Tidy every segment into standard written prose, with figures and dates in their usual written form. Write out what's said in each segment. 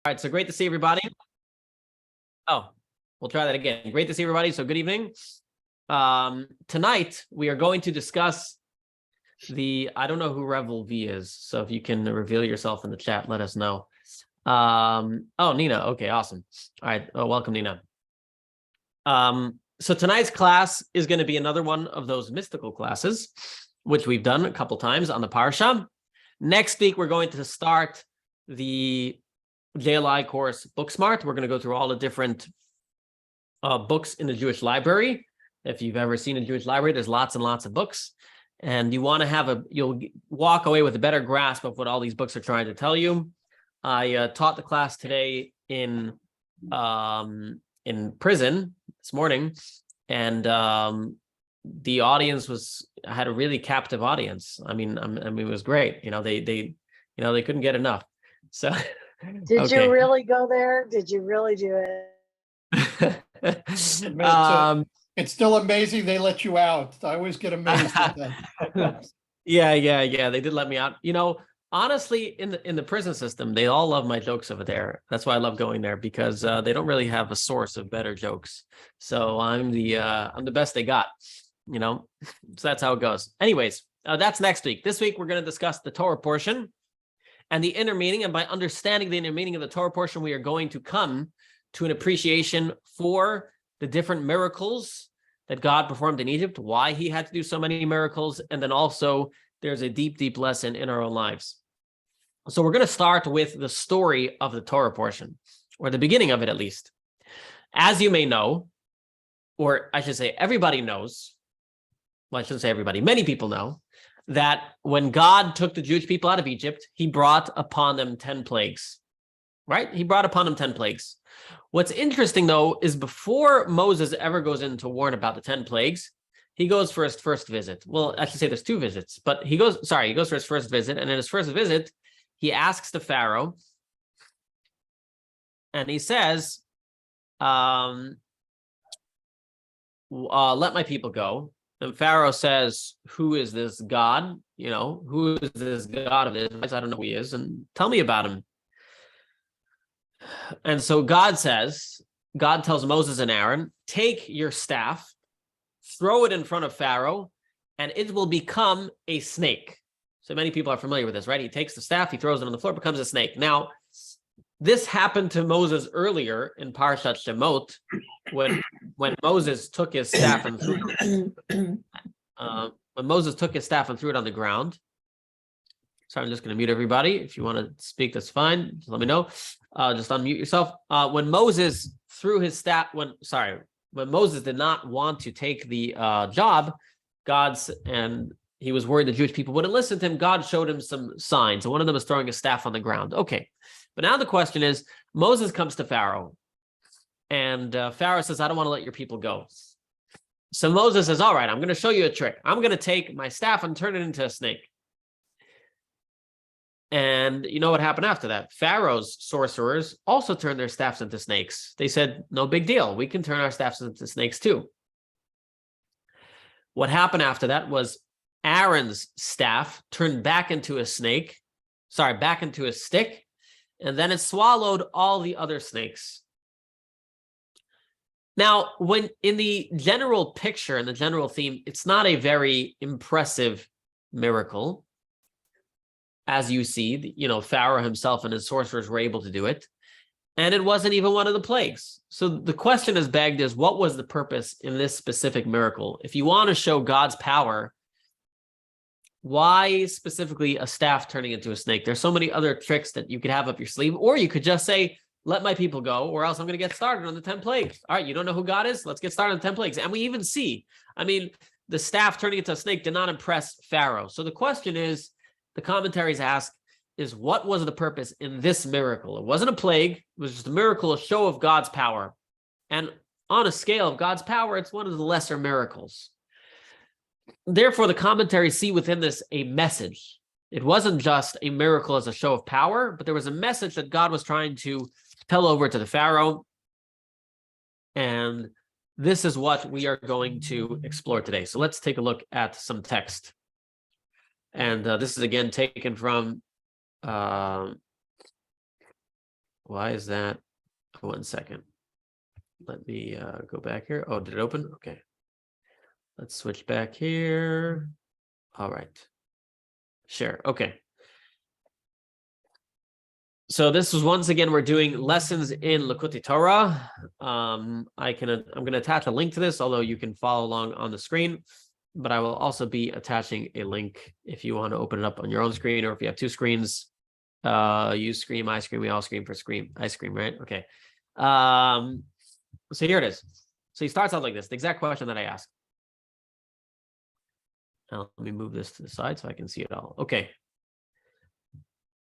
All right, so great to see everybody. Oh, we'll try that again. Great to see everybody. So good evening. Tonight, we are going to discuss I don't know who Revel V is, so if you can reveal yourself in the chat, let us know. Oh, Nina. Okay, awesome. All right, welcome, Nina. So tonight's class is going to be another one of those mystical classes, which we've done a couple times on the Parsha. Next week, we're going to start the JLI course Book Smart. We're going to go through all the different books in the Jewish library. If you've ever seen a Jewish library, there's lots and lots of books, and you want to you'll walk away with a better grasp of what all these books are trying to tell you. I taught the class today in prison this morning, and the audience I had a really captive audience. I mean, it was great. They couldn't get enough. So. Did you really go there? Did you really do it? It's still amazing they let you out. I always get amazed at that. Yeah. They did let me out. Honestly, in the prison system, they all love my jokes over there. That's why I love going there, because they don't really have a source of better jokes. So I'm the best they got. So that's how it goes. Anyways, that's next week. This week we're going to discuss the Torah portion and the inner meaning. And by understanding the inner meaning of the Torah portion, we are going to come to an appreciation for the different miracles that God performed in Egypt, why he had to do so many miracles, and then also there's a deep, deep lesson in our own lives. So we're going to start with the story of the Torah portion, or the beginning of it at least. As you may know, or I should say everybody knows, well, I shouldn't say everybody, many people know, that when God took the Jewish people out of Egypt, he brought upon them 10 plagues, right? He brought upon them 10 plagues. What's interesting, though, is before Moses ever goes in to warn about the 10 plagues, he goes for his first visit. Well, I should say there's 2 visits, but he goes for his first visit. And in his first visit, he asks the Pharaoh, and he says, let my people go. And Pharaoh says, who is this God? Who is this God of Israel? I don't know who he is, and tell me about him. And so God tells Moses and Aaron, take your staff, throw it in front of Pharaoh, and it will become a snake. So many people are familiar with this, right? He takes the staff, he throws it on the floor, it becomes a snake. Now, this happened to Moses earlier in Parshat Shemot, when Moses took his staff and threw it. When Moses took his staff and threw it on the ground. Sorry, I'm just going to mute everybody. If you want to speak, that's fine. Just let me know. Just unmute yourself. When Moses threw his staff, when Moses did not want to take the job, and he was worried the Jewish people wouldn't listen to him, God showed him some signs. And one of them was throwing a staff on the ground. Okay. But now the question is, Moses comes to Pharaoh, and Pharaoh says, I don't want to let your people go. So Moses says, all right, I'm going to show you a trick. I'm going to take my staff and turn it into a snake. And you know what happened after that? Pharaoh's sorcerers also turned their staffs into snakes. They said, no big deal. We can turn our staffs into snakes too. What happened after that was Aaron's staff turned back into a stick, and then it swallowed all the other snakes. Now, when in the general picture and the general theme, it's not a very impressive miracle. As you see, Pharaoh himself and his sorcerers were able to do it. And it wasn't even one of the plagues. So the question is begged is, what was the purpose in this specific miracle? If you want to show God's power, why specifically a staff turning into a snake? There's so many other tricks that you could have up your sleeve, or you could just say, let my people go, or else I'm going to get started on the 10 plagues. All right, you don't know who God is? Let's get started on the 10 plagues. And we even see, the staff turning into a snake did not impress Pharaoh. So the question is, the commentaries ask, is what was the purpose in this miracle? It wasn't a plague. It was just a miracle, a show of God's power. And on a scale of God's power, it's one of the lesser miracles. Therefore, the commentaries see within this a message. It wasn't just a miracle as a show of power, but there was a message that God was trying to tell over to the Pharaoh. And this is what we are going to explore today. So let's take a look at some text. And this is again taken from, hold Why is that? 1 second. Let me go back here. Oh, did it open? Okay. Let's switch back here. All right. Share. Okay. So this was once again, we're doing lessons in Likutei Torah. I'm going to attach a link to this, although you can follow along on the screen, but I will also be attaching a link if you want to open it up on your own screen, or if you have two screens, you scream, I scream, we all scream for scream, I scream, right? Okay. So here it is. So he starts out like this, the exact question that I asked. Now, let me move this to the side so I can see it all. Okay.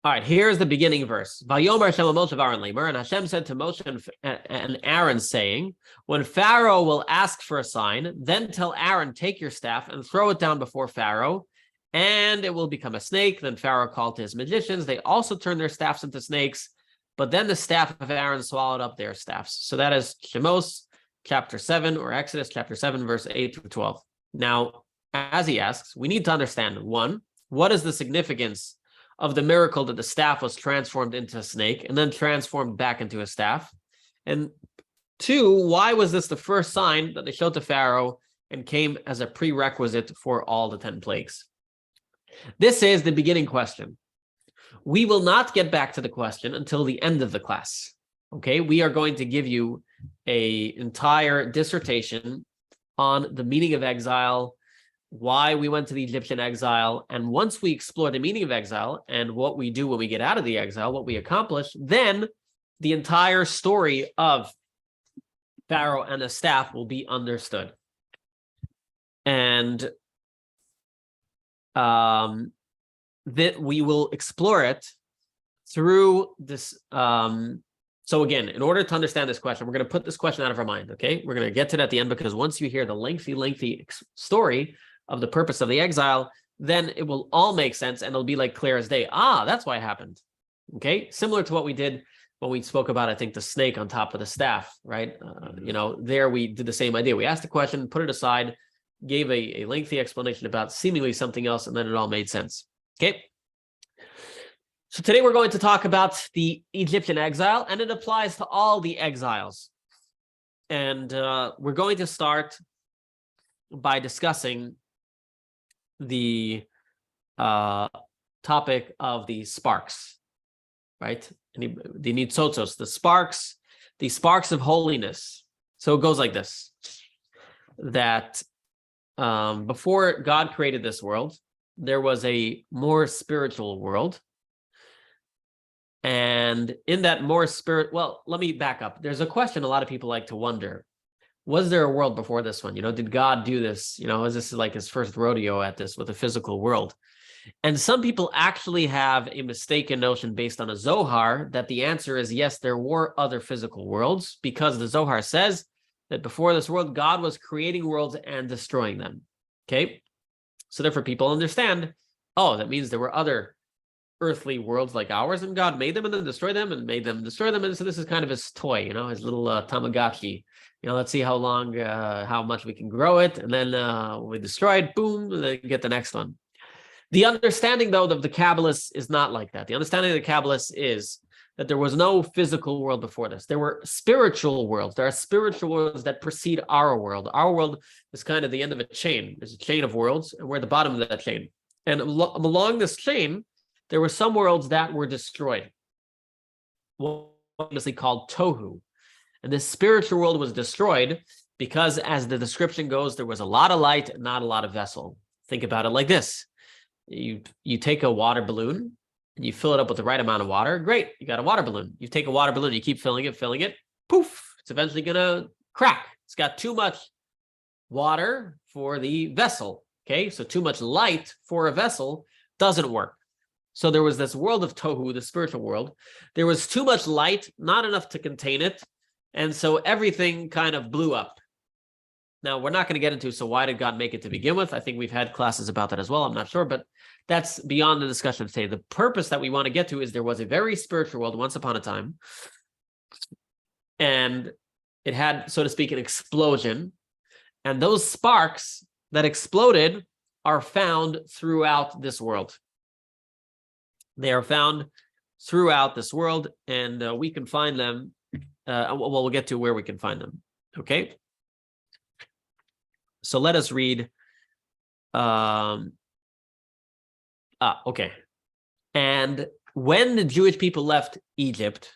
All right, here's the beginning verse. Vayomer Hashem Moshe Aaron Lamer, and Hashem said to Moshe and Aaron, saying, when Pharaoh will ask for a sign, then tell Aaron, take your staff and throw it down before Pharaoh, and it will become a snake. Then Pharaoh called to his magicians. They also turned their staffs into snakes, but then the staff of Aaron swallowed up their staffs. So that is Shemos chapter 7, or Exodus chapter 7, verse 8 through 12. Now, as he asks, we need to understand, one, what is the significance of the miracle that the staff was transformed into a snake and then transformed back into a staff? And two, why was this the first sign that they showed to Pharaoh and came as a prerequisite for all the 10 plagues? This is the beginning question. We will not get back to the question until the end of the class. Okay, we are going to give you an entire dissertation on the meaning of exile, why we went to the Egyptian exile, and once we explore the meaning of exile and what we do when we get out of the exile, what we accomplish, then the entire story of Pharaoh and the staff will be understood. And that we will explore it through this. So again, in order to understand this question, we're going to put this question out of our mind, okay? We're going to get to it at the end, because once you hear the lengthy story of the purpose of the exile, then it will all make sense and it'll be like clear as day. Ah, that's why it happened. Okay, similar to what we did when we spoke about, I think, the snake on top of the staff, right? There we did the same idea. We asked a question, put it aside, gave a lengthy explanation about seemingly something else, and then it all made sense. Okay. So today we're going to talk about the Egyptian exile, and it applies to all the exiles. And we're going to start by discussing the topic of the sparks, right? The nitzotzos, the sparks of holiness. So it goes like this, that before God created this world, there was a more spiritual world. And in that more well, let me back up. There's a question a lot of people like to wonder. Was there a world before this one? Did God do this? Is this like his first rodeo at this with a physical world? And some people actually have a mistaken notion based on a Zohar that the answer is yes, there were other physical worlds, because the Zohar says that before this world, God was creating worlds and destroying them. Okay? So therefore people understand, oh, that means there were other earthly worlds like ours, and God made them and then destroyed them and made them destroy them. And so this is kind of his toy, his little Tamagotchi. Let's see how long, how much we can grow it. And then we destroy it, boom, and then get the next one. The understanding, though, of the Kabbalists is not like that. The understanding of the Kabbalists is that there was no physical world before this. There were spiritual worlds. There are spiritual worlds that precede our world. Our world is kind of the end of a chain. There's a chain of worlds, and we're at the bottom of that chain. And along this chain, there were some worlds that were destroyed, famously called Tohu. And this spiritual world was destroyed because, as the description goes, there was a lot of light and not a lot of vessel. Think about it like this. You take a water balloon and you fill it up with the right amount of water. Great, you got a water balloon. You take a water balloon, you keep filling it, poof, it's eventually going to crack. It's got too much water for the vessel. Okay, so too much light for a vessel doesn't work. So there was this world of Tohu, the spiritual world. There was too much light, not enough to contain it. And so everything kind of blew up. Now, we're not going to get into, so why did God make it to begin with? I think we've had classes about that as well. I'm not sure, but that's beyond the discussion today. The purpose that we want to get to is there was a very spiritual world once upon a time. And it had, so to speak, an explosion. And those sparks that exploded are found throughout this world. They are found throughout this world, and we can find them. Well, we'll get to where we can find them. Okay. So let us read. Okay. And when the Jewish people left Egypt,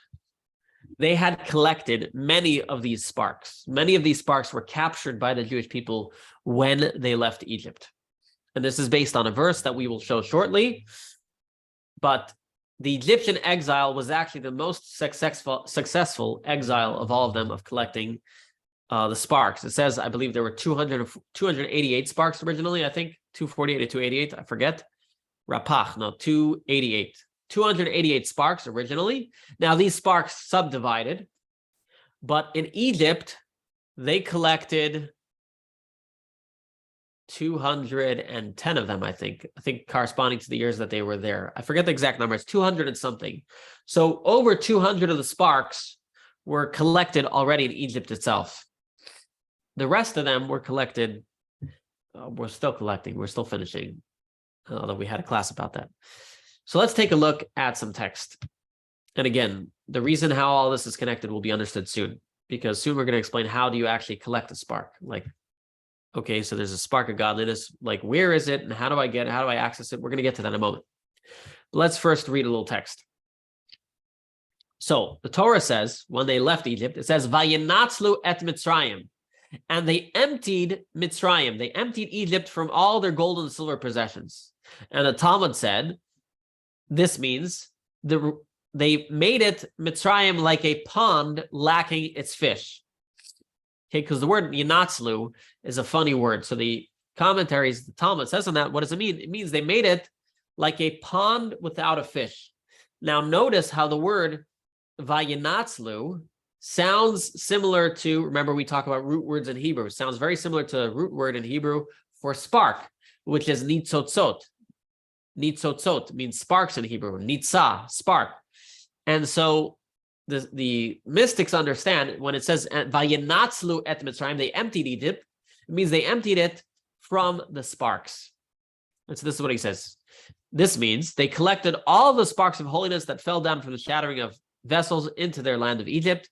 they had collected many of these sparks. Many of these sparks were captured by the Jewish people when they left Egypt. And this is based on a verse that we will show shortly. But the Egyptian exile was actually the most successful exile of all of them, of collecting the sparks. It says, I believe there were 288 sparks originally, I think, 248 or 288, I forget. Rapach, no, 288. 288 sparks originally. Now, these sparks subdivided, but in Egypt, they collected 210 of them, I think corresponding to the years that they were there. I forget the exact number. It's 200 and something. So over 200 of the sparks were collected already in Egypt itself. The rest of them were collected. We're still collecting. We're still finishing, although we had a class about that. So let's take a look at some text. And again, the reason how all this is connected will be understood soon, because soon we're going to explain how do you actually collect a spark. Like, okay, so there's a spark of godliness. Like, where is it and how do I get it? How do I access it? We're going to get to that in a moment. But let's first read a little text. So the Torah says, when they left Egypt, it says, Vayinatzlu et Mitzrayim. And they emptied Mitzrayim. They emptied Egypt from all their gold and silver possessions. And the Talmud said, this means they made it, Mitzrayim, like a pond lacking its fish. Okay, because the word Yinatzlu is a funny word. So the commentaries, the Talmud says on that, what does it mean? It means they made it like a pond without a fish. Now notice how the word Vayinatzlu sounds similar to, remember we talk about root words in Hebrew, sounds very similar to a root word in Hebrew for spark, which is nitzotzot. Nitzotzot means sparks in Hebrew, nitzah, spark. And so the mystics understand when it says Vayinatzlu et Mitzrayim, they emptied Egypt, it means they emptied it from the sparks. And so this is what he says. This means they collected all the sparks of holiness that fell down from the shattering of vessels into their land of Egypt.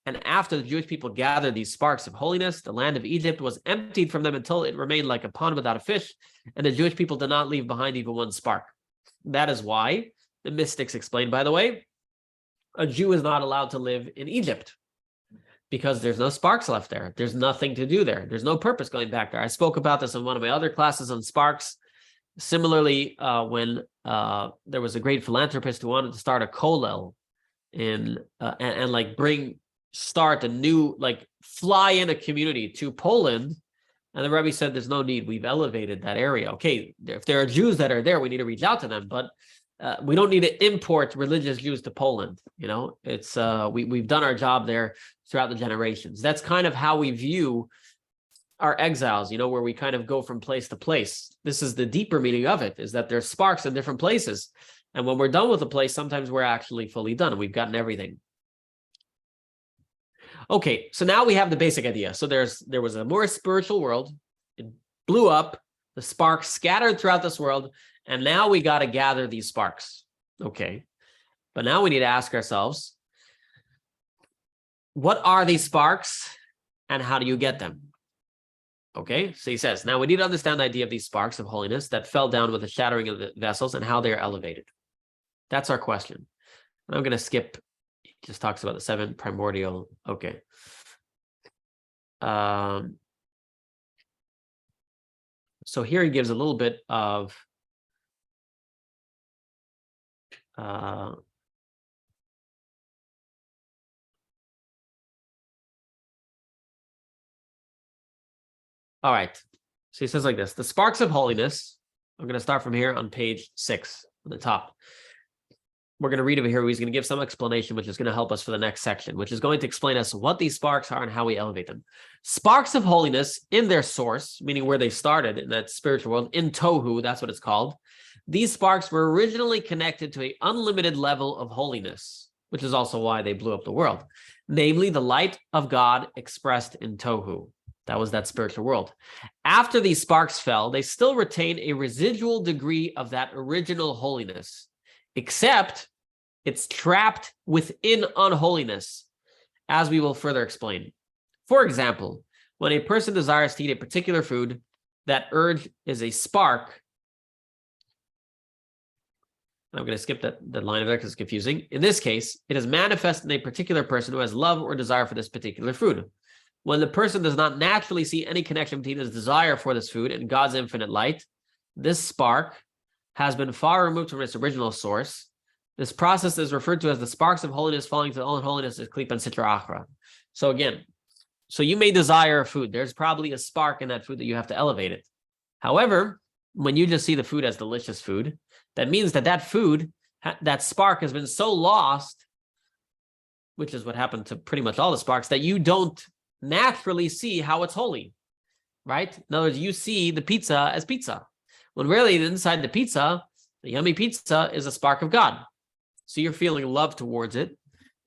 And after the Jewish people gathered these sparks of holiness, the land of Egypt was emptied from them until it remained like a pond without a fish, and the Jewish people did not leave behind even one spark. That is why the mystics explain, by the way, a Jew is not allowed to live in Egypt because there's no sparks left there. There's nothing to do there. There's no purpose going back there. I spoke about this in one of my other classes on sparks. Similarly, when there was a great philanthropist who wanted to start a kollel and like start a new, like fly in a community to Poland. And the Rabbi said, there's no need. We've elevated that area. Okay, if there are Jews that are there, we need to reach out to them, but we don't need to import religious Jews to Poland. You know, it's we've done our job there throughout the generations. That's kind of how we view our exiles, you know, where we kind of go from place to place. This is the deeper meaning of it, is that there's sparks in different places. And when we're done with a place, sometimes we're actually fully done and we've gotten everything. Okay, so now we have the basic idea. So there was a more spiritual world. It blew up. The sparks scattered throughout this world. And now we got to gather these sparks. Okay, but now we need to ask ourselves, what are these sparks and how do you get them? Okay, so he says, now we need to understand the idea of these sparks of holiness that fell down with the shattering of the vessels and how they are elevated. That's our question. And I'm going to skip. Just talks about the seven primordial. Okay. So here he gives a little bit of all right. So he says like this, the sparks of holiness. I'm going to start from here on page 6 on the top. We're going to read over here. He's going to give some explanation, which is going to help us for the next section, which is going to explain us what these sparks are and how we elevate them. Sparks of holiness in their source, meaning where they started in that spiritual world, in Tohu, that's what it's called. These sparks were originally connected to an unlimited level of holiness, which is also why they blew up the world, namely the light of God expressed in Tohu. That was that spiritual world. After these sparks fell, they still retain a residual degree of that original holiness, except It's trapped within unholiness, as we will further explain. For example, when a person desires to eat a particular food, that urge is a spark. I'm going to skip that line of there because it's confusing. In this case, it is manifest in a particular person who has love or desire for this particular food. When the person does not naturally see any connection between his desire for this food and God's infinite light, this spark has been far removed from its original source. This process is referred to as the sparks of holiness falling to unholiness as klipa and sitra achra. So again, so you may desire a food. There's probably a spark in that food that you have to elevate it. However, when you just see the food as delicious food, that means that food, that spark has been so lost, which is what happened to pretty much all the sparks, that you don't naturally see how it's holy, right? In other words, you see the pizza as pizza, when really inside the pizza, the yummy pizza is a spark of God. So you're feeling love towards it,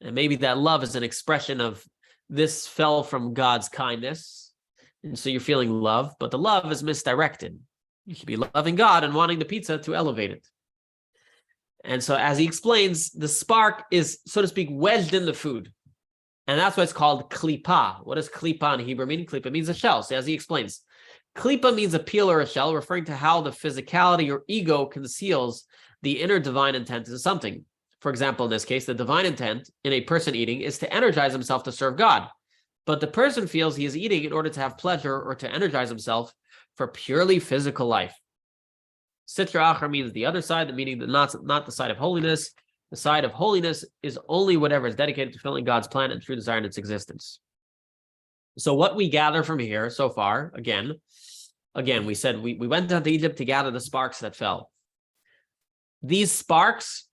and maybe that love is an expression of this fell from God's kindness, and so you're feeling love, but the love is misdirected. You should be loving God and wanting the pizza to elevate it. And so as he explains, the spark is, so to speak, wedged in the food. And that's why it's called klipa. What does klipa in Hebrew mean? Klipa means a shell. So as he explains, klipa means a peel or a shell, referring to how the physicality or ego conceals the inner divine intent in something. For example, in this case, the divine intent in a person eating is to energize himself to serve God. But the person feels he is eating in order to have pleasure or to energize himself for purely physical life. Sitra achra means the other side, meaning not the side of holiness. The side of holiness is only whatever is dedicated to fulfilling God's plan and true desire in its existence. So what we gather from here so far, again, we said we went down to Egypt to gather the sparks that fell. These sparks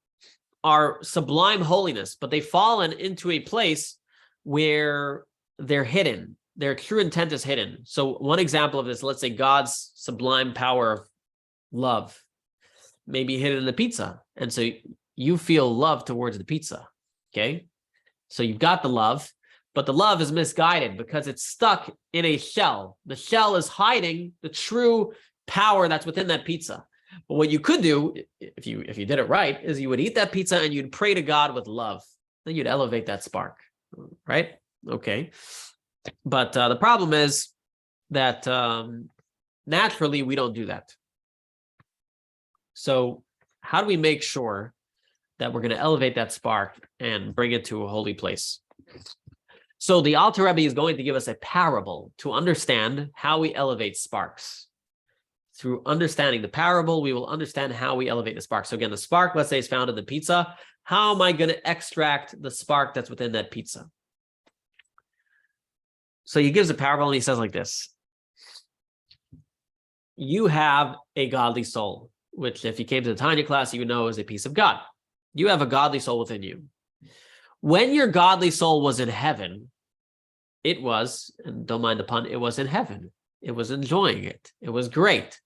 are sublime holiness, but they've fallen into a place where they're hidden. Their true intent is hidden. So one example of this, let's say God's sublime power of love may be hidden in the pizza. And so you feel love towards the pizza, okay? So you've got the love, but the love is misguided because it's stuck in a shell. The shell is hiding the true power that's within that pizza. But what you could do, if you did it right, is you would eat that pizza and you'd pray to God with love. Then you'd elevate that spark, right? Okay. But the problem is that naturally we don't do that. So how do we make sure that we're going to elevate that spark and bring it to a holy place? So the Alter Rebbe is going to give us a parable to understand how we elevate sparks. Through understanding the parable, we will understand how we elevate the spark. So again, the spark, let's say, is found in the pizza. How am I going to extract the spark that's within that pizza? So he gives a parable and he says like this. You have a godly soul, which if you came to the Tanya class, you would know is a piece of God. You have a godly soul within you. When your godly soul was in heaven, it was, and don't mind the pun, it was in heaven. It was enjoying it. It was great.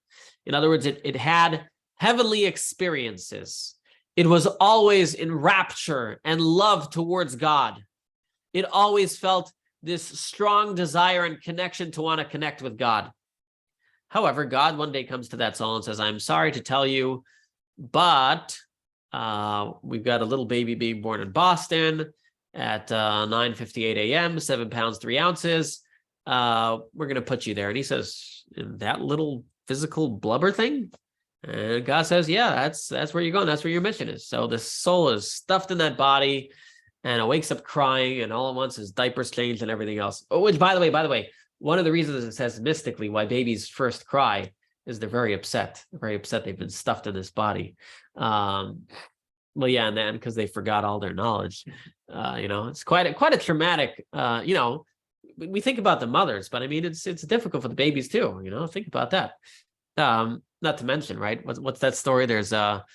In other words, it had heavenly experiences. It was always in rapture and love towards God. It always felt this strong desire and connection to want to connect with God. However, God one day comes to that soul and says, I'm sorry to tell you, but we've got a little baby being born in Boston at 9:58 a.m., 7 pounds, 3 ounces. We're going to put you there. And he says, in that little physical blubber thing? And God says, yeah, that's where you're going. That's where your mission is. So the soul is stuffed in that body and it wakes up crying, and all at once his diapers changed and everything else. Oh, which by the way, one of the reasons it says mystically why babies first cry is they're very upset. They're very upset they've been stuffed in this body. Well, yeah, and then because they forgot all their knowledge. It's quite a traumatic, we think about the mothers, but I mean, it's difficult for the babies too, think about that. Not to mention, right? What's that story? There's a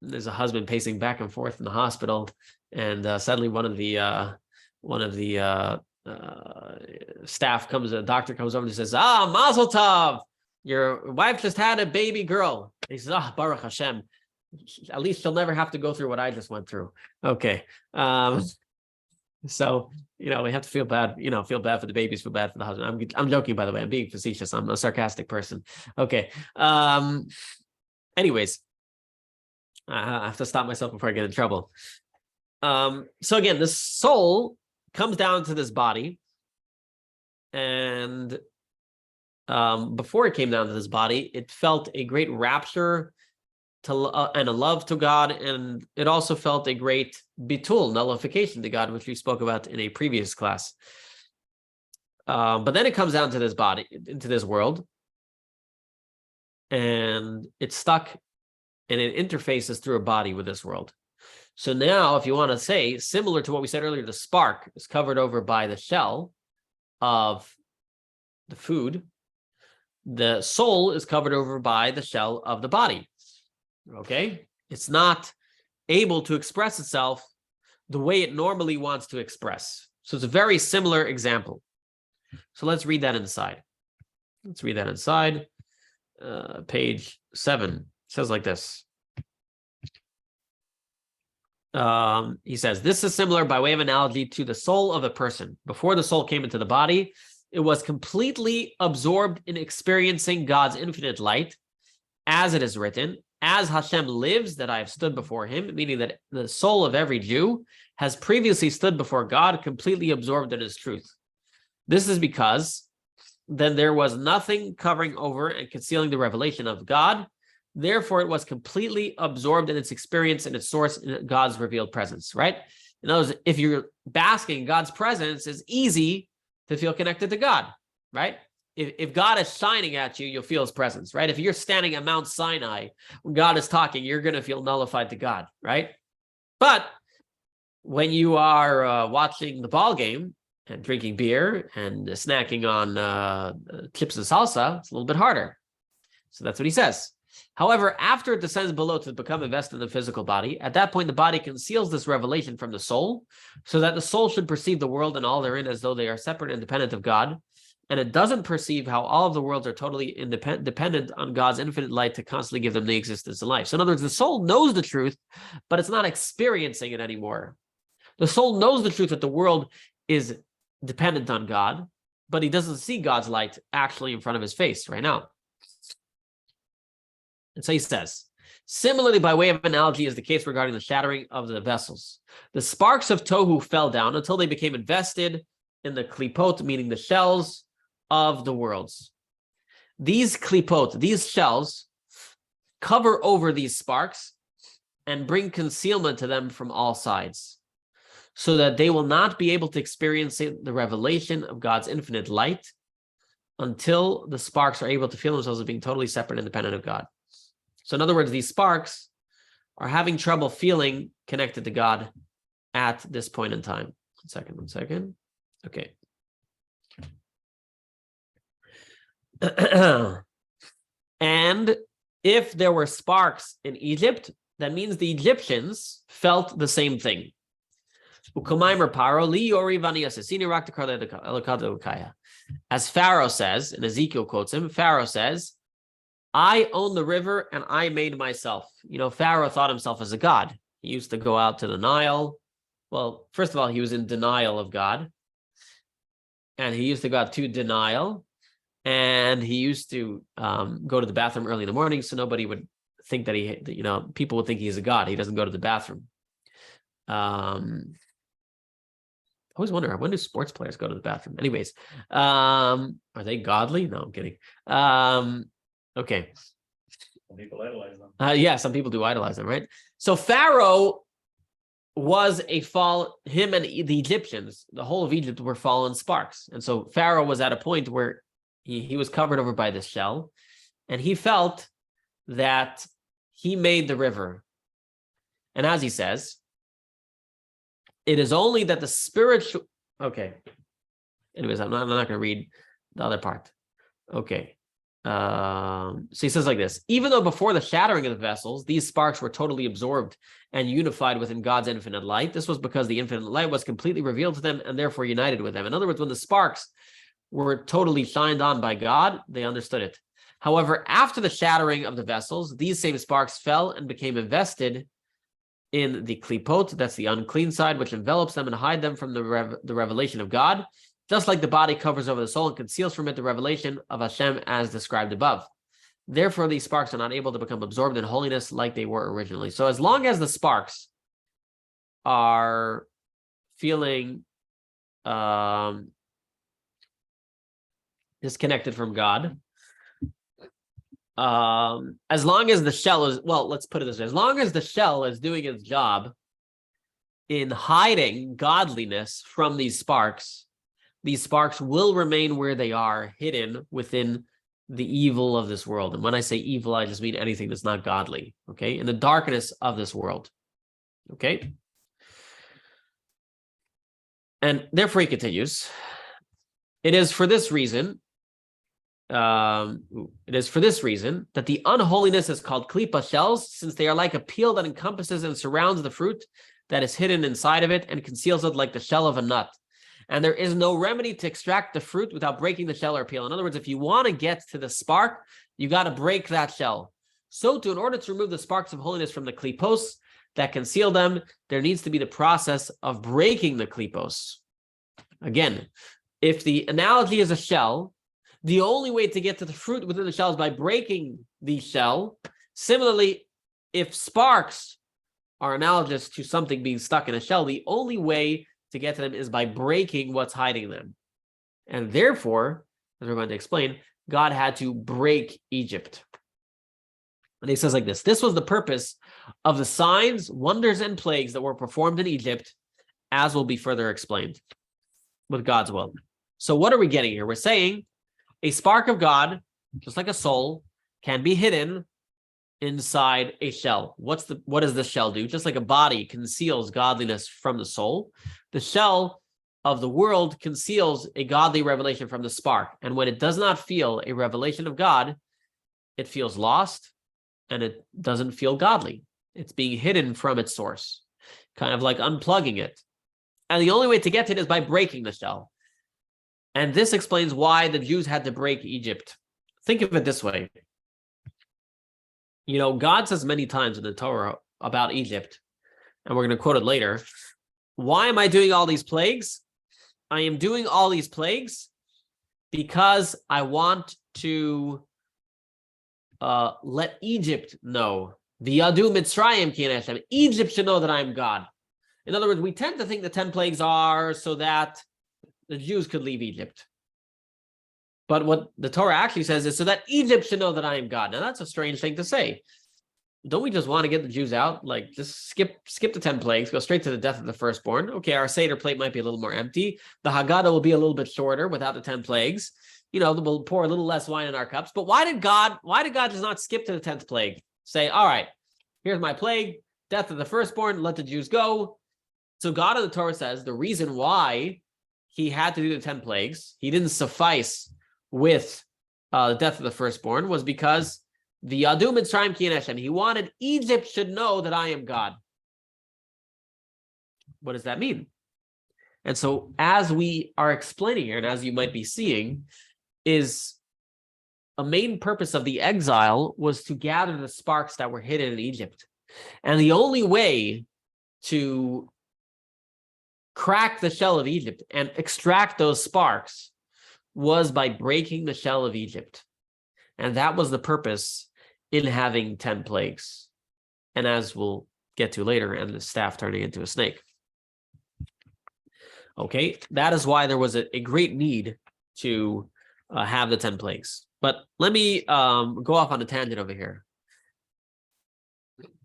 husband pacing back and forth in the hospital, and suddenly one of the staff comes, a doctor comes over and says, Mazel Tov, your wife just had a baby girl. He says, Baruch Hashem, at least she'll never have to go through what I just went through. Okay. So, we have to feel bad, feel bad for the babies, feel bad for the husband. I'm joking, by the way. I'm being facetious. I'm a sarcastic person. Okay. Anyways, I have to stop myself before I get in trouble. So again, the soul comes down to this body, and before it came down to this body, it felt a great rapture and a love to God, and it also felt a great bitul, nullification to God, which we spoke about in a previous class. But then it comes down to this body, into this world, and it's stuck, and it interfaces through a body with this world. So now, if you want to say, similar to what we said earlier, the spark is covered over by the shell of the food. The soul is covered over by the shell of the body. Okay? It's not able to express itself the way it normally wants to express. So it's a very similar example. So let's read that inside. Let's read that inside. Page 7. It says like this. He says, this is similar by way of analogy to the soul of a person. Before the soul came into the body, it was completely absorbed in experiencing God's infinite light, as it is written, as Hashem lives, that I have stood before him, meaning that the soul of every Jew has previously stood before God, completely absorbed in his truth. This is because then there was nothing covering over and concealing the revelation of God. Therefore, it was completely absorbed in its experience and its source in God's revealed presence, right? In other words, if you're basking in God's presence, it's easy to feel connected to God, right? If God is shining at you, you'll feel his presence, right? If you're standing at Mount Sinai, when God is talking, you're going to feel nullified to God, right? But when you are watching the ball game and drinking beer and snacking on chips and salsa, it's a little bit harder. So that's what he says. However, after it descends below to become invested in the physical body, at that point, the body conceals this revelation from the soul, so that the soul should perceive the world and all therein as though they are separate and independent of God. And it doesn't perceive how all of the worlds are totally dependent on God's infinite light to constantly give them the existence and life. So in other words, the soul knows the truth, but it's not experiencing it anymore. The soul knows the truth that the world is dependent on God, but he doesn't see God's light actually in front of his face right now. And so he says, similarly, by way of analogy is the case regarding the shattering of the vessels. The sparks of tohu fell down until they became invested in the klipot, meaning the shells of the worlds. These klipot, these shells, cover over these sparks and bring concealment to them from all sides, so that they will not be able to experience the revelation of God's infinite light until the sparks are able to feel themselves as being totally separate and independent of God. So in other words, these sparks are having trouble feeling connected to God at this point in time. One second. Okay. And if there were sparks in Egypt, that means the Egyptians felt the same thing. As Pharaoh says, and Ezekiel quotes him, Pharaoh says, I own the river and I made myself. You know, Pharaoh thought himself as a god. He used to go out to the Nile. Well, first of all, he was in denial of God. And he used to go out to denial. And he used to go to the bathroom early in the morning so nobody would think that people would think he's a god. He doesn't go to the bathroom. I always wonder, when do sports players go to the bathroom? Anyways, are they godly? No, I'm kidding. Okay. Some people idolize them. Yeah, some people do idolize them, right? So Pharaoh was him and the Egyptians, the whole of Egypt were fallen sparks. And so Pharaoh was at a point where he was covered over by this shell, and he felt that he made the river. And as he says, it is only that the spiritual... Okay. Anyways, I'm not going to read the other part. Okay. So he says like this, even though before the shattering of the vessels, these sparks were totally absorbed and unified within God's infinite light, this was because the infinite light was completely revealed to them and therefore united with them. In other words, when the sparks were totally shined on by God, they understood it. However, after the shattering of the vessels, these same sparks fell and became invested in the klipot, that's the unclean side, which envelops them and hide them from the revelation of God, just like the body covers over the soul and conceals from it the revelation of Hashem as described above. Therefore, these sparks are not able to become absorbed in holiness like they were originally. So as long as the sparks are feeling disconnected from God, as long as the shell is, well, let's put it this way, as long as the shell is doing its job in hiding godliness from these sparks will remain where they are, hidden within the evil of this world. And when I say evil, I just mean anything that's not godly, okay? In the darkness of this world, okay? And therefore he continues, it is for this reason that the unholiness is called klipa shells, since they are like a peel that encompasses and surrounds the fruit that is hidden inside of it and conceals it like the shell of a nut. And there is no remedy to extract the fruit without breaking the shell or peel. In other words, if you want to get to the spark, you got to break that shell. So too, in order to remove the sparks of holiness from the klipos that conceal them, there needs to be the process of breaking the klipos. Again, if the analogy is a shell, the only way to get to the fruit within the shell is by breaking the shell. Similarly, if sparks are analogous to something being stuck in a shell, the only way to get to them is by breaking what's hiding them. And therefore, as we're going to explain, God had to break Egypt. And he says like this, this was the purpose of the signs, wonders, and plagues that were performed in Egypt, as will be further explained with God's will. So what are we getting here? We're saying a spark of God, just like a soul, can be hidden inside a shell. What does the shell do? Just like a body conceals godliness from the soul, the shell of the world conceals a godly revelation from the spark. And when it does not feel a revelation of God, it feels lost and it doesn't feel godly. It's being hidden from its source, kind of like unplugging it. And the only way to get to it is by breaking the shell. And this explains why the Jews had to break Egypt. Think of it this way. You know, God says many times in the Torah about Egypt, and we're going to quote it later. Why am I doing all these plagues? I am doing all these plagues because I want to let Egypt know. V'yadu Mitzrayim ki ani Hashem. Egypt should know that I am God. In other words, we tend to think the 10 plagues are so that the Jews could leave Egypt. But what the Torah actually says is so that Egypt should know that I am God. Now, that's a strange thing to say. Don't we just want to get the Jews out? Like, just skip the 10 plagues, go straight to the death of the firstborn. Okay, our Seder plate might be a little more empty. The Haggadah will be a little bit shorter without the 10 plagues. You know, we'll pour a little less wine in our cups. But why did God just not skip to the 10th plague? Say, all right, here's my plague, death of the firstborn, let the Jews go. So God in the Torah says the reason why he had to do the 10 plagues, he didn't suffice with the death of the firstborn, was because the Yadu Mitzrayim ki ani Hashem, he wanted Egypt should know that I am God. What does that mean? And so as we are explaining here, and as you might be seeing, is a main purpose of the exile was to gather the sparks that were hidden in Egypt. And the only way to crack the shell of Egypt and extract those sparks was by breaking the shell of Egypt. And that was the purpose in having 10 plagues. And as we'll get to later, and the staff turning into a snake. Okay, that is why there was a great need to have the 10 plagues. But let me go off on a tangent over here,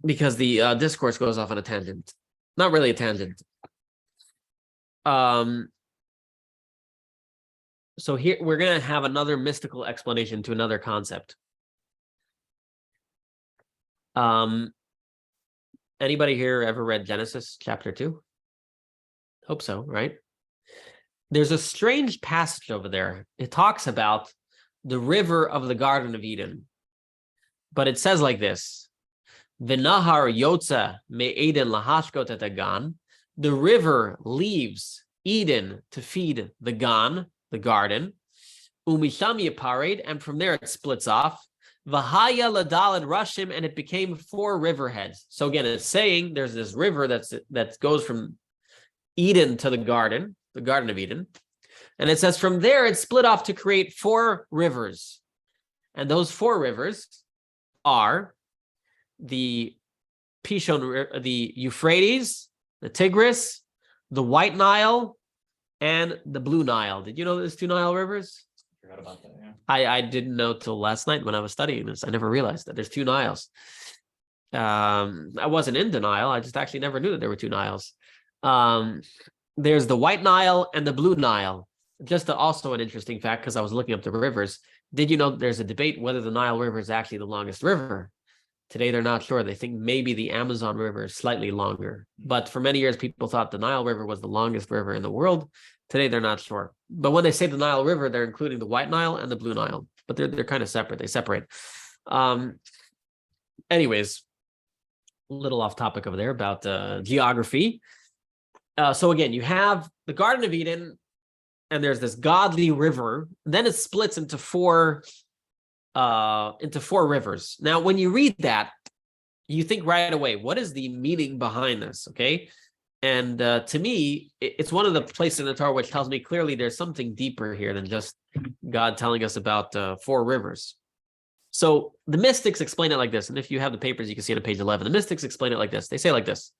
because the discourse goes off on a tangent. Not really a tangent. So here we're going to have another mystical explanation to another concept. Anybody here ever read Genesis chapter 2? Hope so, right? There's a strange passage over there. It talks about the river of the Garden of Eden. But it says like this: V'nahar yotza me'eden lahashkot et hagan. The river leaves Eden to feed the Gan, the garden. Umisham yipared, and from there it splits off. V'haya ladalad rashim, and it became 4 riverheads. So again, it's saying there's this river that goes from Eden to the Garden of Eden. And it says from there it split off to create 4 rivers. And those 4 rivers are the Pishon, the Euphrates, the Tigris, the White Nile, and the Blue Nile. Did you know there's 2 Nile rivers? Forgot about that, yeah. I didn't know till last night when I was studying this. I never realized that there's 2 Niles. I wasn't in denial. I just actually never knew that there were 2 Niles. There's the White Nile and the Blue Nile. Just also an interesting fact, because I was looking up the rivers. Did you know there's a debate whether the Nile River is actually the longest river? Today, they're not sure. They think maybe the Amazon River is slightly longer. But for many years, people thought the Nile River was the longest river in the world. Today, they're not sure. But when they say the Nile River, they're including the White Nile and the Blue Nile. But they're kind of separate. They separate. Anyways, a little off topic over there about geography. So again, you have the Garden of Eden, and there's this godly river. Then it splits into four rivers. Now, when you read that, you think right away, what is the meaning behind this? Okay. And to me, it's one of the places in the Torah which tells me clearly there's something deeper here than just God telling us about 4 rivers. So the mystics explain it like this. And if you have the papers, you can see it on page 11. The mystics explain it like this. They say like this.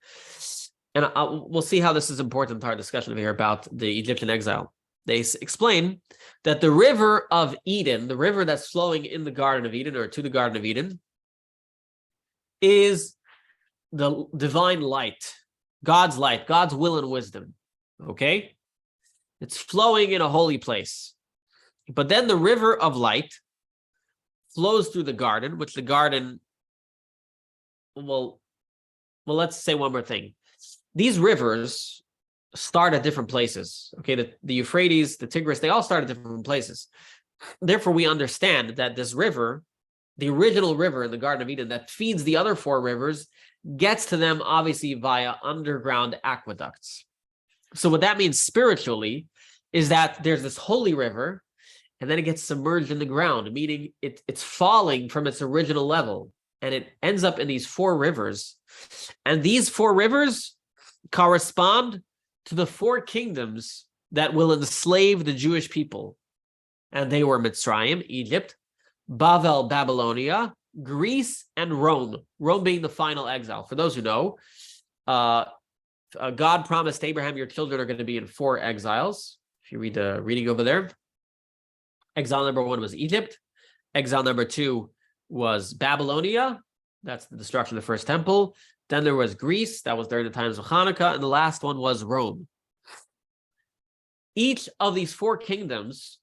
And we'll see how this is important to our discussion here about the Egyptian exile. They explain that the river of Eden, the river that's flowing in the Garden of Eden or to the Garden of Eden, is the divine light, God's will and wisdom. Okay? It's flowing in a holy place. But then the river of light flows through the garden, which the garden, well, let's say one more thing. These rivers start at different places. Okay, the Euphrates, the Tigris, they all start at different places. Therefore, we understand that this river, the original river in the Garden of Eden that feeds the other 4 rivers, gets to them obviously via underground aqueducts. So what that means spiritually is that there's this holy river, and then it gets submerged in the ground, meaning it's falling from its original level, and it ends up in these 4 rivers. And these 4 rivers correspond to the 4 kingdoms that will enslave the Jewish people. And they were Mitzrayim, Egypt, Bavel, Babylonia, Greece, and Rome. Rome being the final exile. For those who know, God promised Abraham, your children are going to be in 4 exiles. If you read the reading over there. Exile number 1 was Egypt. Exile number 2 was Babylonia. That's the destruction of the first temple. Then there was Greece. That was during the times of Hanukkah. And the last one was Rome. Each of these 4 kingdoms,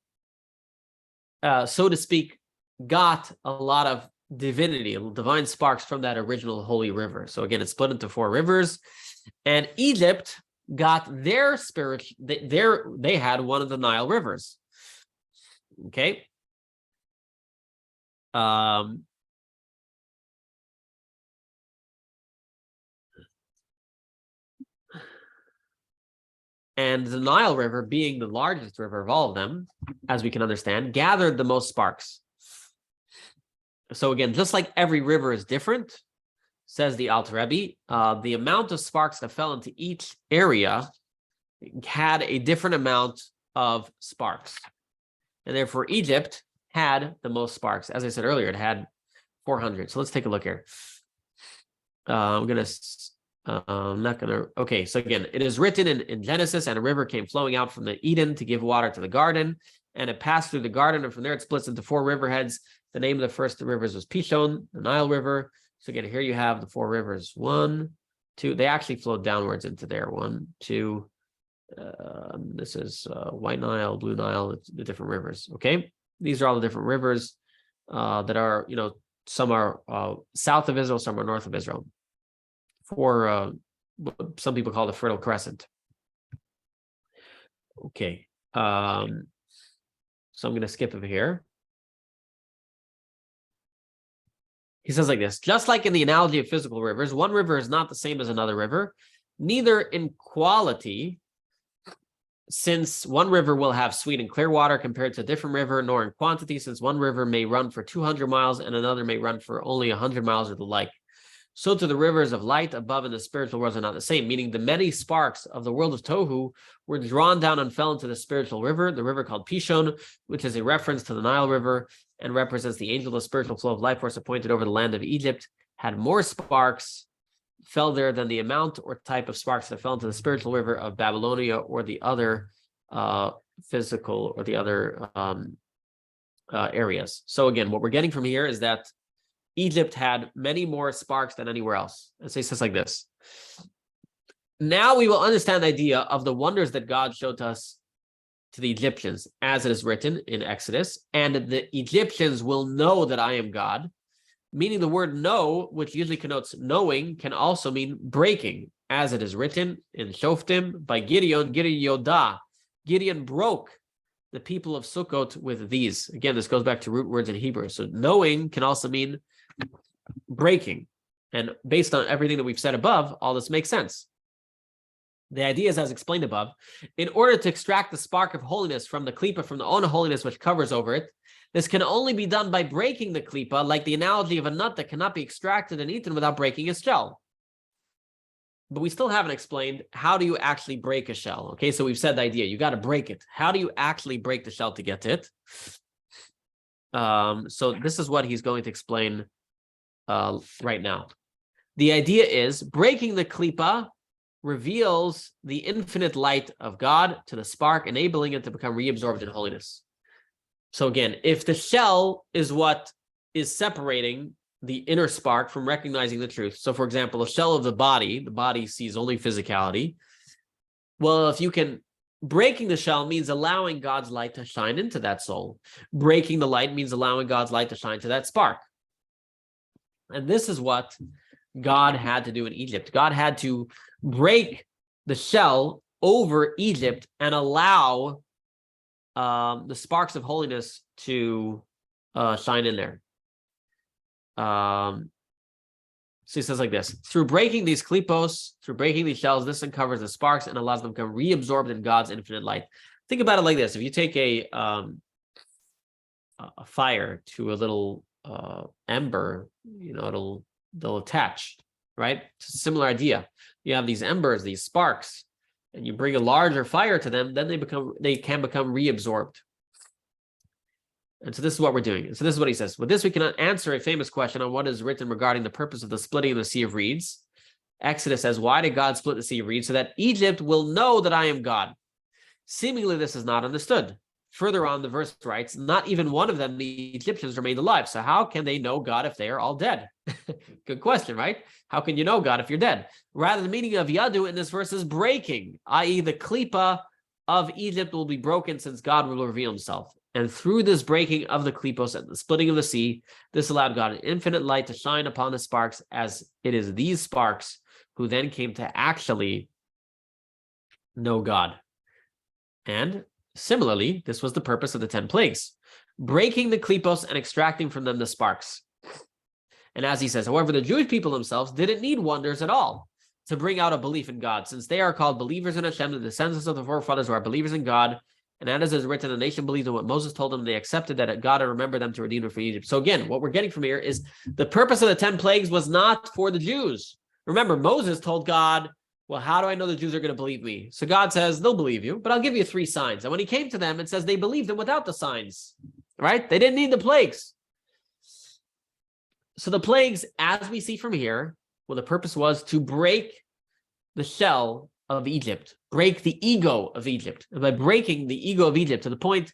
so to speak, got a lot of divinity, divine sparks from that original holy river. So again, it's split into 4 rivers. And Egypt got their spirit, they had one of the Nile rivers. Okay. And the Nile River, being the largest river of all of them, as we can understand, gathered the most sparks. So again, just like every river is different, says the Alter Rebbe, the amount of sparks that fell into each area had a different amount of sparks. And therefore, Egypt had the most sparks. As I said earlier, it had 400. So let's take a look here. Okay, so again, it is written in Genesis, and a river came flowing out from the Eden to give water to the garden, and it passed through the garden, and from there it splits into 4 riverheads. The name of the first 2 rivers was Pishon, the Nile River. So again, here you have the 4 rivers. 1, 2, they actually flowed downwards into there. 1, 2, this is White Nile, Blue Nile, the different rivers. Okay, these are all the different rivers that are, some are south of Israel, some are north of Israel. For some people call it the Fertile Crescent. Okay, so I'm going to skip over here. He says like this: just like in the analogy of physical rivers, one river is not the same as another river, neither in quality, since one river will have sweet and clear water compared to a different river, nor in quantity, since one river may run for 200 miles and another may run for only 100 miles or the like. so to the rivers of light above in the spiritual worlds are not the same, meaning the many sparks of the world of Tohu were drawn down and fell into the spiritual river, the river called Pishon, which is a reference to the Nile River and represents the angel of the spiritual flow of life force appointed over the land of Egypt, had more sparks, fell there than the amount or type of sparks that fell into the spiritual river of Babylonia or the other physical or the other areas. So again, what we're getting from here is that Egypt had many more sparks than anywhere else. And so he says like this. Now we will understand the idea of the wonders that God showed to us, to the Egyptians, as it is written in Exodus, and the Egyptians will know that I am God, meaning the word know, which usually connotes knowing, can also mean breaking, as it is written in Shoftim by Gideon Yodah. Gideon broke the people of Sukkot with these. Again, this goes back to root words in Hebrew. So knowing can also mean breaking. And based on everything that we've said above, all this makes sense. The idea is, as explained above, in order to extract the spark of holiness from the klipa, from the own holiness which covers over it, this can only be done by breaking the klipa, like the analogy of a nut that cannot be extracted and eaten without breaking its shell. But we still haven't explained, how do you actually break a shell? Okay, so we've said the idea, you got to break it. How do you actually break the shell to get to it? So this is what he's going to explain right now. The idea is, breaking the klipa reveals the infinite light of God to the spark, enabling it to become reabsorbed in holiness. So again, if the shell is what is separating the inner spark from recognizing the truth. So for example, the shell of the body sees only physicality. Well, if you can, breaking the shell means allowing God's light to shine into that soul. Breaking the light means allowing God's light to shine to that spark. And this is what God had to do in Egypt. God had to break the shell over Egypt and allow the sparks of holiness to shine in there. So he says like this: through breaking these klipos, through breaking these shells, this uncovers the sparks and allows them to become reabsorbed in God's infinite light. Think about it like this: if you take a fire to a little ember, they'll attach, right? It's a similar idea. You have these embers, these sparks, and you bring a larger fire to them, then they can become reabsorbed. And so this is what we're doing. And so this is what he says. With this, we can answer a famous question on what is written regarding the purpose of the splitting of the Sea of Reeds. Exodus says, why did God split the Sea of Reeds? So that Egypt will know that I am God. Seemingly, this is not understood. Further on, the verse writes, not even one of them, the Egyptians, remained alive. So how can they know God if they are all dead? Good question, right? How can you know God if you're dead? Rather, the meaning of yadu in this verse is breaking, i.e. the klipa of Egypt will be broken since God will reveal himself. And through this breaking of the klipos and the splitting of the sea, this allowed God an infinite light to shine upon the sparks, as it is these sparks who then came to actually know God. And similarly, this was the purpose of the 10 plagues, breaking the klipos and extracting from them the sparks. And as he says, however, the Jewish people themselves didn't need wonders at all to bring out a belief in God, since they are called believers in Hashem, the descendants of the forefathers who are believers in God. And as is written, the nation believed in what Moses told them. They accepted that God had remembered them to redeem them from Egypt. So again, what we're getting from here is the purpose of the 10 plagues was not for the Jews. Remember, Moses told God, well, how do I know the Jews are going to believe me? So God says, they'll believe you, but I'll give you 3 signs. And when he came to them, it says they believed him without the signs, right? They didn't need the plagues. So the plagues, as we see from here, well, the purpose was to break the shell of Egypt, break the ego of Egypt. And by breaking the ego of Egypt to the point,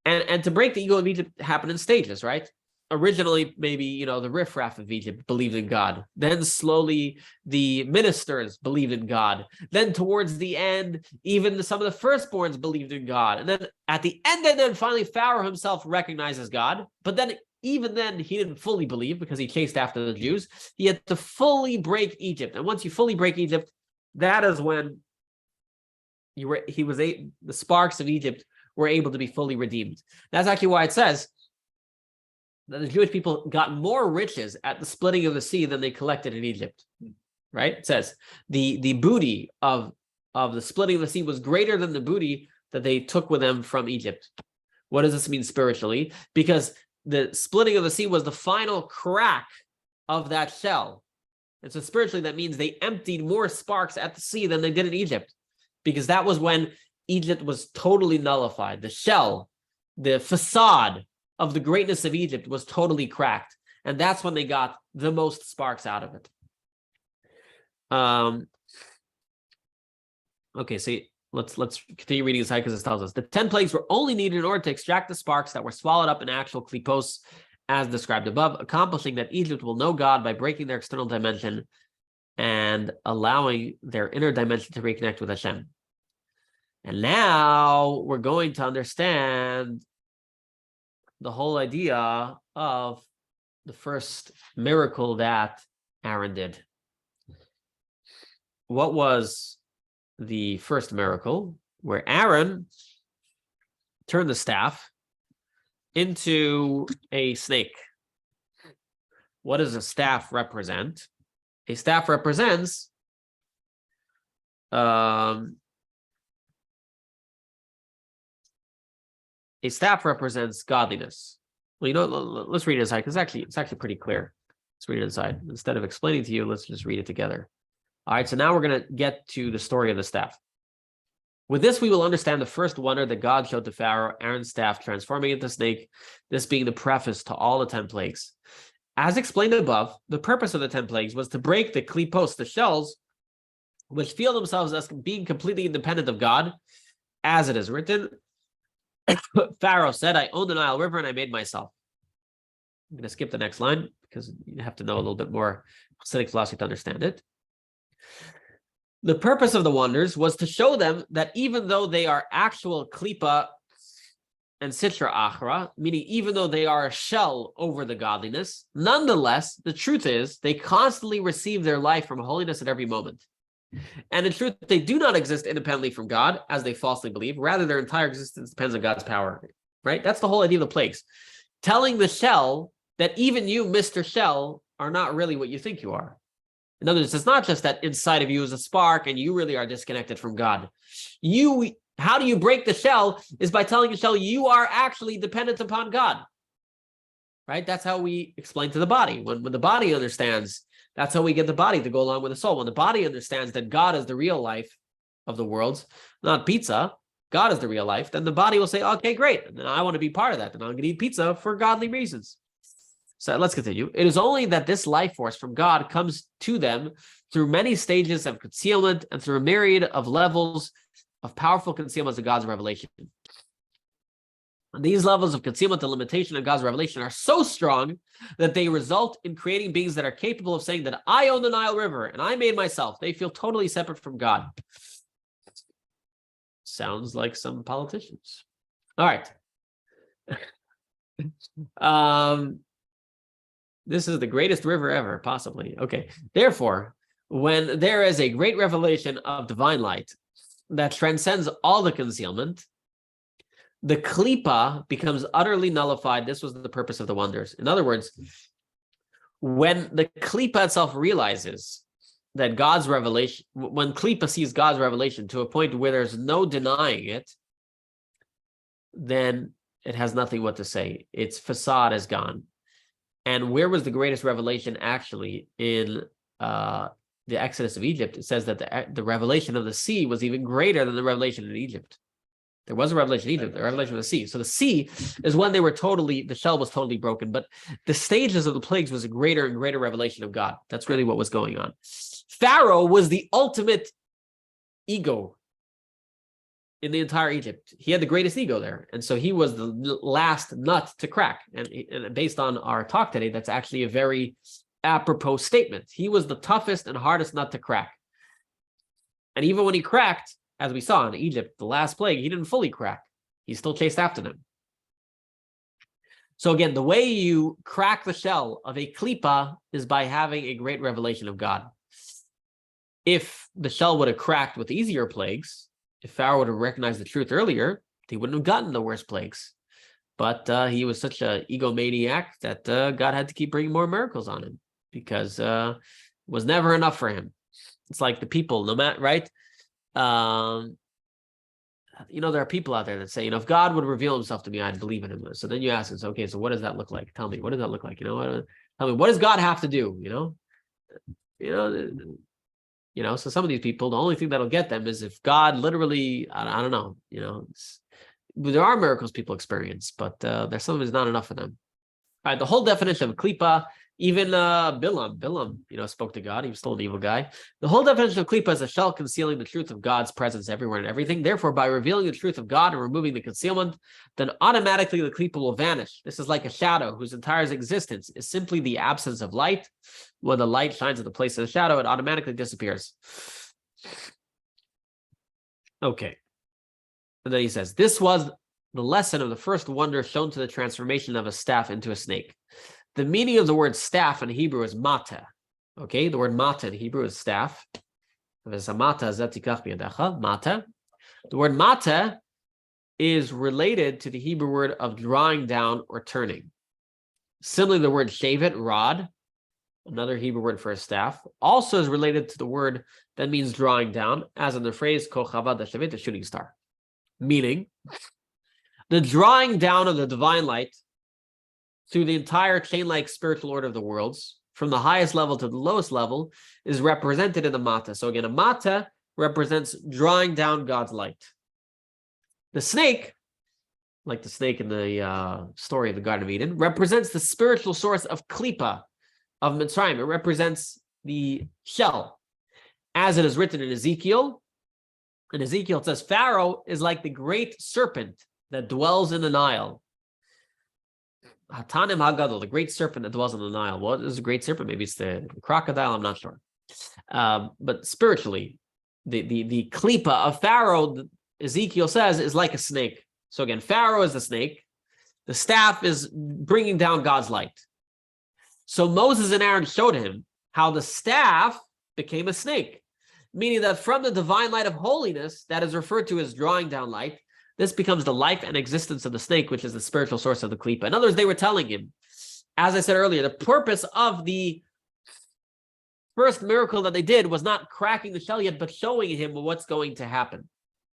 and to break the ego of Egypt happened in stages, right? Originally, maybe, the riffraff of Egypt believed in God. Then slowly the ministers believed in God. Then towards the end, even some of the firstborns believed in God. And then at the end, and then finally Pharaoh himself recognizes God. But then even then, he didn't fully believe because he chased after the Jews. He had to fully break Egypt. And once you fully break Egypt, that is when the sparks of Egypt were able to be fully redeemed. That's actually why it says that the Jewish people got more riches at the splitting of the sea than they collected in Egypt. Right? It says the booty of the splitting of the sea was greater than the booty that they took with them from Egypt. What does this mean spiritually? Because the splitting of the sea was the final crack of that shell. And so spiritually, that means they emptied more sparks at the sea than they did in Egypt, because that was when Egypt was totally nullified. The shell, the facade of the greatness of Egypt was totally cracked. And that's when they got the most sparks out of it. Okay, so let's continue reading this because this tells us the 10 plagues were only needed in order to extract the sparks that were swallowed up in actual klipos, as described above, accomplishing that Egypt will know God by breaking their external dimension and allowing their inner dimension to reconnect with Hashem. And now we're going to understand the whole idea of the first miracle that Aaron did. What was the first miracle? Where Aaron turned the staff into a snake. What does a staff represent? A staff represents a staff represents godliness. Well, you know, let's read it inside because it's actually pretty clear. Let's read it inside. Instead of explaining to you, let's just read it together. All right, so now we're going to get to the story of the staff. With this, we will understand the first wonder that God showed to Pharaoh, Aaron's staff transforming into a snake, this being the preface to all the 10 plagues. As explained above, the purpose of the 10 plagues was to break the klipos, the shells, which feel themselves as being completely independent of God, as it is written. Pharaoh said, I own the Nile River and I made myself. I'm going to skip the next line because you have to know a little bit more Hasidic philosophy to understand it. The purpose of the wonders was to show them that even though they are actual klipa and sitra achra, meaning even though they are a shell over the godliness, nonetheless, the truth is they constantly receive their life from holiness at every moment. And in truth, they do not exist independently from God, as they falsely believe. Rather, their entire existence depends on God's power, right? That's the whole idea of the plagues. Telling the shell that even you, Mr. Shell, are not really what you think you are. In other words, it's not just that inside of you is a spark and you really are disconnected from God. How do you break the shell is by telling the shell you are actually dependent upon God, right? That's how we explain to the body. When the body understands, that's how we get the body to go along with the soul. When the body understands that God is the real life of the world, not pizza, God is the real life, then the body will say, okay, great. Then I want to be part of that. Then I'm going to eat pizza for godly reasons. So let's continue. It is only that this life force from God comes to them through many stages of concealment and through a myriad of levels of powerful concealments of God's revelation. And these levels of concealment and limitation of God's revelation are so strong that they result in creating beings that are capable of saying that I own the Nile River and I made myself. They feel totally separate from God. Sounds like some politicians. All right. This is the greatest river ever, possibly. Okay. Therefore, when there is a great revelation of divine light that transcends all the concealment, the klipa becomes utterly nullified. This was the purpose of the wonders. In other words, when the klipa itself realizes that God's revelation, when klipa sees God's revelation to a point where there's no denying it, then it has nothing what to say. Its facade is gone. And where was the greatest revelation actually? In the Exodus of Egypt, it says that the revelation of the sea was even greater than the revelation in Egypt. There was a revelation in Egypt, the revelation of the sea. So the sea is when the shell was totally broken, but the stages of the plagues was a greater and greater revelation of God. That's really what was going on. Pharaoh was the ultimate ego in the entire Egypt. He had the greatest ego there. And so he was the last nut to crack. And based on our talk today, that's actually a very apropos statement. He was the toughest and hardest nut to crack. And even when he cracked, as we saw in Egypt, the last plague, he didn't fully crack. He still chased after them. So again, the way you crack the shell of a klipa is by having a great revelation of God. If the shell would have cracked with easier plagues, if Pharaoh would have recognized the truth earlier, he wouldn't have gotten the worst plagues. But he was such an egomaniac that God had to keep bringing more miracles on him because it was never enough for him. It's like the people, no matter, right? There are people out there that say, if God would reveal himself to me, I'd believe in him. So then you ask us, okay, so what does that look like? Tell me, what does that look like? Tell me, what does God have to do? So some of these people, the only thing that'll get them is if God literally, I don't know, there are miracles people experience, but there's something that's not enough for them. All right, the whole definition of klipa, even Bilam, spoke to God. He was still an evil guy. The whole definition of klipa is a shell concealing the truth of God's presence everywhere and everything. Therefore, by revealing the truth of God and removing the concealment, then automatically the klipa will vanish. This is like a shadow whose entire existence is simply the absence of light. When the light shines at the place of the shadow, it automatically disappears. Okay. And then he says, this was the lesson of the first wonder shown to the transformation of a staff into a snake. The meaning of the word staff in Hebrew is mata. Okay, the word mata in Hebrew is staff. Mata. The word mata is related to the Hebrew word of drawing down or turning. Similarly, the word shevet, rod, another Hebrew word for a staff, also is related to the word that means drawing down, as in the phrase kochava dashavit, the shooting star. Meaning, the drawing down of the divine light through the entire chain-like spiritual order of the worlds, from the highest level to the lowest level, is represented in the mata. So again, a mata represents drawing down God's light. The snake, like the snake in the story of the Garden of Eden, represents the spiritual source of klipa, of Mitzrayim. It represents the shell. As it is written in Ezekiel, it says, Pharaoh is like the great serpent that dwells in the Nile. Hatanim Hagadol, the great serpent that dwells in the Nile. What is a great serpent? Maybe it's the crocodile, I'm not sure. But spiritually, the klipa of Pharaoh, Ezekiel says, is like a snake. So again, Pharaoh is the snake. The staff is bringing down God's light. So Moses and Aaron showed him how the staff became a snake, meaning that from the divine light of holiness that is referred to as drawing down light, this becomes the life and existence of the snake, which is the spiritual source of the klipa. In other words, they were telling him, as I said earlier, the purpose of the first miracle that they did was not cracking the shell yet, but showing him what's going to happen.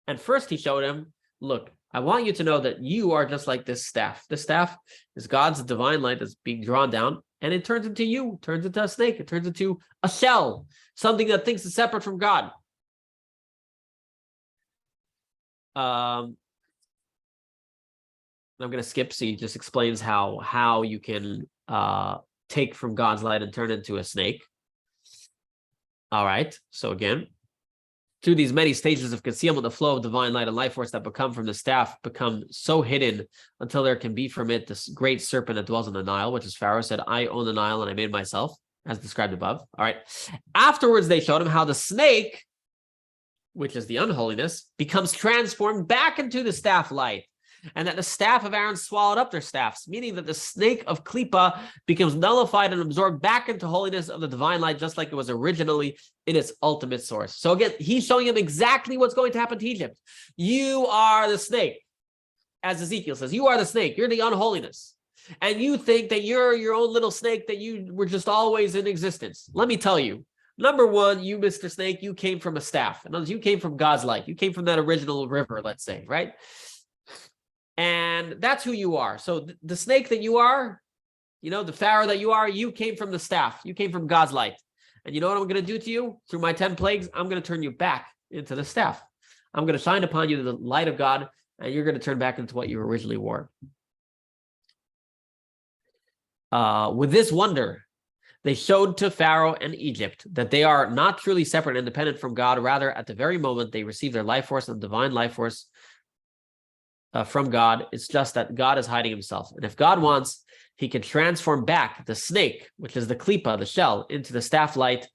And first he showed him, look, I want you to know that you are just like this staff. This staff is God's divine light that's being drawn down, and it turns into you, turns into a snake, it turns into a shell, something that thinks it's separate from God. I'm going to skip, so he just explains how you can take from God's light and turn into a snake. All right, so again, through these many stages of concealment, the flow of divine light and life force that become from the staff become so hidden until there can be from it this great serpent that dwells in the Nile, which is Pharaoh said, I own the Nile and I made myself, as described above. All right. Afterwards, they showed him how the snake, which is the unholiness, becomes transformed back into the staff light, and that the staff of Aaron swallowed up their staffs, meaning that the snake of klipa becomes nullified and absorbed back into holiness of the divine light, just like it was originally in its ultimate source. So again, he's showing him exactly what's going to happen to Egypt. You are the snake, as Ezekiel says, you are the snake, you're the unholiness. And you think that you're your own little snake, that you were just always in existence. Let me tell you, number one, you, Mr. Snake, you came from a staff. In other words, you came from God's light. You came from that original river, let's say, right? And that's who you are. So the snake that you are, the Pharaoh that you are, you came from the staff. You came from God's light. And you know what I'm going to do to you? Through my 10 plagues, I'm going to turn you back into the staff. I'm going to shine upon you the light of God, and you're going to turn back into what you originally were. With this wonder, they showed to Pharaoh and Egypt that they are not truly separate and independent from God. Rather, at the very moment they receive their life force and divine life force from God, it's just that God is hiding himself. And if God wants, he can transform back the snake, which is the klipa, the shell, into the staff light,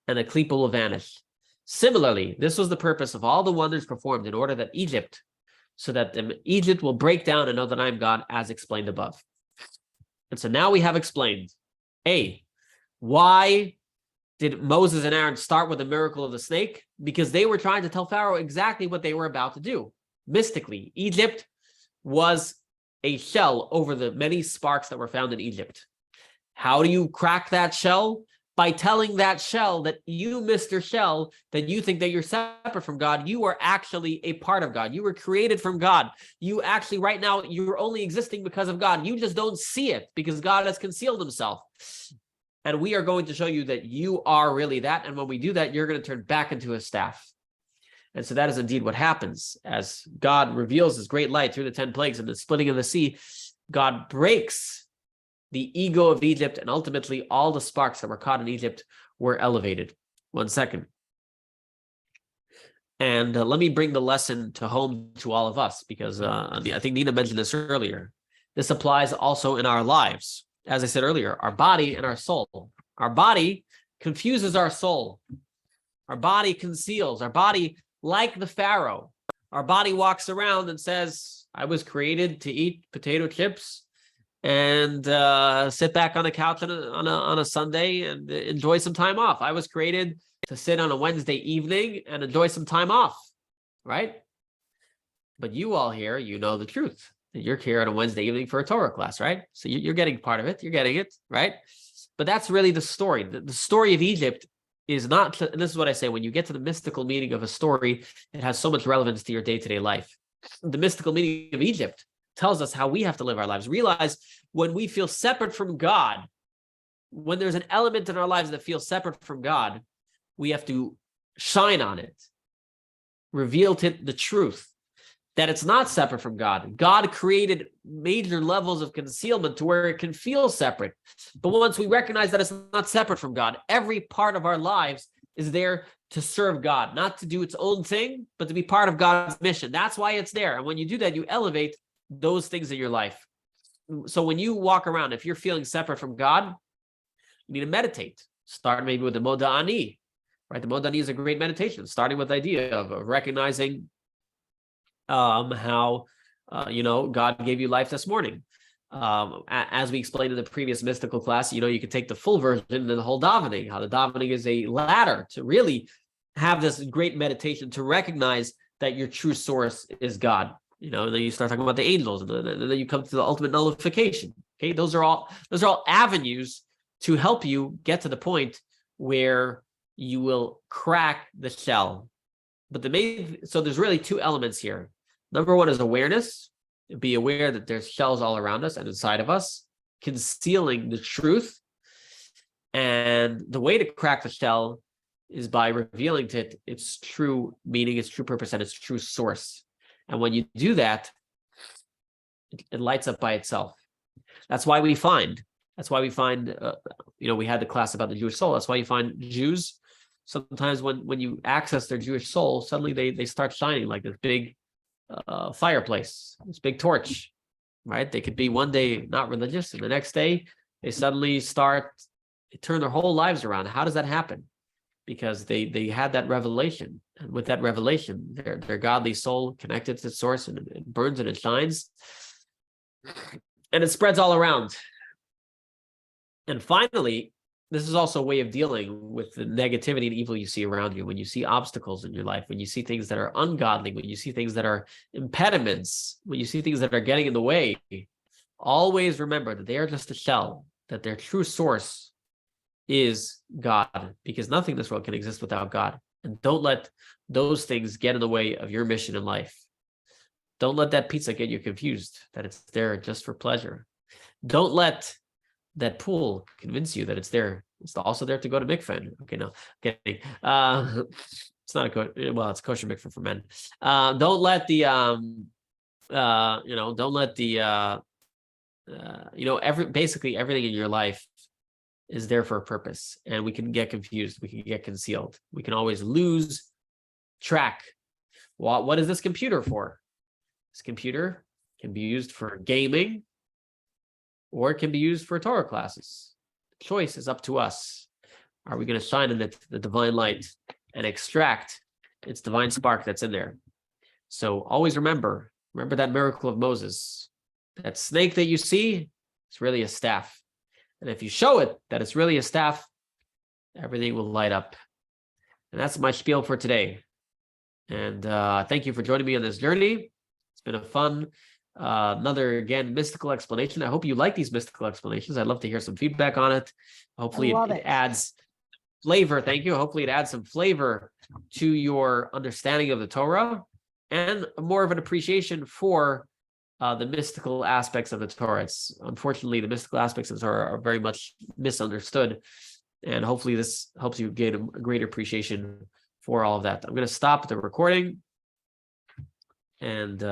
and the klipa will vanish. Similarly, this was the purpose of all the wonders performed in order that Egypt will break down and know that I am God, as explained above. And so now we have explained, A, why did Moses and Aaron start with the miracle of the snake? Because they were trying to tell Pharaoh exactly what they were about to do. Mystically, Egypt was a shell over the many sparks that were found in Egypt. How do you crack that shell? By telling that shell that you, Mr. Shell, that you think that you're separate from God, you are actually a part of God. You were created from God. You actually, right now, you're only existing because of God. You just don't see it because God has concealed himself. And we are going to show you that you are really that. And when we do that, you're going to turn back into a staff. And so that is indeed what happens. As God reveals his great light through the 10 plagues and the splitting of the sea, God breaks the ego of Egypt, and ultimately all the sparks that were caught in Egypt were elevated. 1 second. And let me bring the lesson to home to all of us, because I think Nina mentioned this earlier. This applies also in our lives. As I said earlier, our body and our soul. Our body confuses our soul. Our body conceals. Our body, like the Pharaoh, our body walks around and says, I was created to eat potato chips and sit back on the couch on a Sunday and enjoy some time off. I was created to sit on a Wednesday evening and enjoy some time off, right? But you all here, you know the truth. You're here on a Wednesday evening for a Torah class, right? So you're getting part of it. You're getting it, right? But that's really the story. The story of Egypt is not, and this is what I say, when you get to the mystical meaning of a story, it has so much relevance to your day-to-day life. The mystical meaning of Egypt tells us how we have to live our lives. Realize when we feel separate from God, when there's an element in our lives that feels separate from God, we have to shine on it, reveal to it the truth, that it's not separate from God. God created major levels of concealment to where it can feel separate. But once we recognize that it's not separate from God, every part of our lives is there to serve God, not to do its own thing, but to be part of God's mission. That's why it's there. And when you do that, you elevate those things in your life. So when you walk around, if you're feeling separate from God, you need to meditate. Start maybe with the Moda'ani, right? The Moda'ani is a great meditation, starting with the idea of recognizing how God gave you life this morning. As we explained in the previous mystical class, you can take the full version and the whole davening, how the davening is a ladder to really have this great meditation to recognize that your true source is God. Then you start talking about the angels, and then you come to the ultimate nullification. Okay, those are all avenues to help you get to the point where you will crack the shell. But so there's really two elements here. Number one is awareness. Be aware that there's shells all around us and inside of us, concealing the truth. And the way to crack the shell is by revealing to it its true meaning, its true purpose, and its true source. And when you do that, it lights up by itself. That's why we find, we had the class about the Jewish soul. That's why you find Jews, sometimes when you access their Jewish soul, suddenly they start shining like this big fireplace, this big torch, right? They could be one day not religious, and the next day they suddenly turn their whole lives around. How does that happen? Because they had that revelation, and with that revelation, their godly soul connected to the source, and it burns and it shines, and it spreads all around. And finally, this is also a way of dealing with the negativity and evil you see around you. When you see obstacles in your life, when you see things that are ungodly, when you see things that are impediments, when you see things that are getting in the way, always remember that they are just a shell, that their true source is God, because nothing in this world can exist without God. And don't let those things get in the way of your mission in life. Don't let that pizza get you confused, that it's there just for pleasure. Don't let that pool convince you that it's there. It's also there to go to mikveh. Okay, no, kidding. It's not it's kosher mikveh for men. Don't let basically everything in your life is there for a purpose, and we can get confused. We can get concealed. We can always lose track. What is this computer for? This computer can be used for gaming, or it can be used for Torah classes. The choice is up to us. Are we going to shine in it the divine light and extract its divine spark that's in there? So always remember that miracle of Moses. That snake that you see, it's really a staff. And if you show it that it's really a staff, everything will light up. And that's my spiel for today. And thank you for joining me on this journey. It's been a fun another, again, mystical explanation. I hope you like these mystical explanations. I'd love to hear some feedback on it. Hopefully it adds flavor. Thank you. Hopefully it adds some flavor to your understanding of the Torah and more of an appreciation for the mystical aspects of the Torah. Unfortunately, the mystical aspects of the Torah are very much misunderstood. And hopefully this helps you gain a greater appreciation for all of that. I'm going to stop the recording and